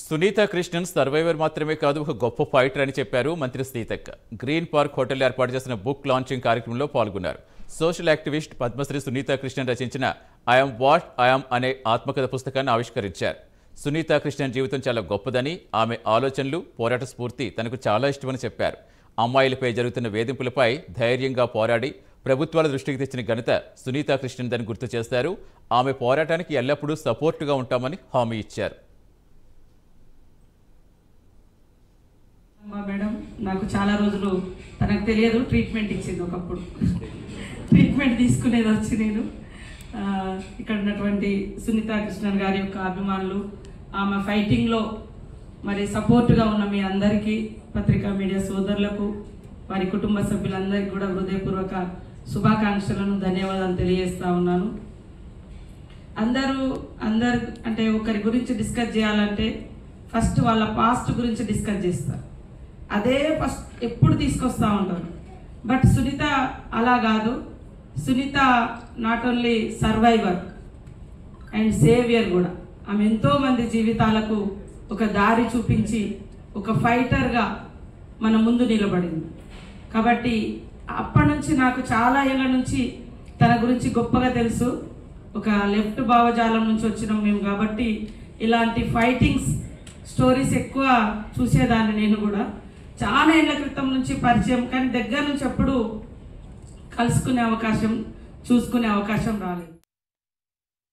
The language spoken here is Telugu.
సునీత కృష్ణన్ సర్వైవర్ మాత్రమే కాదు, ఒక గొప్ప ఫైటర్ అని చెప్పారు మంత్రి సీతక్క. గ్రీన్ పార్క్ హోటల్ ఏర్పాటు చేసిన బుక్ లాంచింగ్ కార్యక్రమంలో పాల్గొన్నారు. సోషల్ యాక్టివిస్ట్ పద్మశ్రీ సునీత కృష్ణన్ రచించిన ఐఎమ్ వాట్ ఐఎమ్ అనే ఆత్మకథ పుస్తకాన్ని ఆవిష్కరించారు. సునీత కృష్ణన్ జీవితం చాలా గొప్పదని, ఆమె ఆలోచనలు, పోరాట స్ఫూర్తి తనకు చాలా ఇష్టమని చెప్పారు. అమ్మాయిలపై జరుగుతున్న వేధింపులపై ధైర్యంగా పోరాడి ప్రభుత్వాల దృష్టికి తెచ్చిన ఘనత సునీత కృష్ణన్ దని గుర్తు చేశారు. ఆమె పోరాటానికి ఎల్లప్పుడూ సపోర్టుగా ఉంటామని హామీ ఇచ్చారు. మేడం నాకు చాలా రోజులు తనకు తెలియదు, ట్రీట్మెంట్ ఇచ్చింది. ఒకప్పుడు ట్రీట్మెంట్ తీసుకునేది వచ్చి నేను ఇక్కడ ఉన్నటువంటి సునీత కృష్ణన్ గారి యొక్క అభిమానులు, ఆమె ఫైటింగ్లో మరి సపోర్టుగా ఉన్న మీ అందరికీ, పత్రికా మీడియా సోదరులకు, వారి కుటుంబ సభ్యులందరికీ కూడా హృదయపూర్వక శుభాకాంక్షలను, ధన్యవాదాలు తెలియజేస్తూ ఉన్నాను. అందరూ అంటే ఒకరి గురించి డిస్కస్ చేయాలంటే ఫస్ట్ వాళ్ళ పాస్ట్ గురించి డిస్కస్ చేస్తారు, అదే ఫస్ట్ ఎప్పుడు తీసుకొస్తూ ఉంటారు. బట్ సునీత అలా కాదు. Sunitha not only survivor and saviour కూడా. ఆమె ఎంతోమంది జీవితాలకు ఒక దారి చూపించి ఒక ఫైటర్గా మన ముందు నిలబడింది. కాబట్టి అప్పటి నుంచి నాకు చాలా ఏళ్ళ నుంచి తన గురించి గొప్పగా తెలుసు. ఒక లెఫ్ట్ భావజాలం నుంచి వచ్చినాం మేము కాబట్టి ఇలాంటి ఫైటింగ్స్ స్టోరీస్ ఎక్కువ చూసేదాన్ని. నేను కూడా చాలా ఏళ్ల క్రితం నుంచి పరిచయం, కానీ దగ్గర నుంచి ఎప్పుడు కలుసుకునే అవకాశం, చూసుకునే అవకాశం రాలేదు.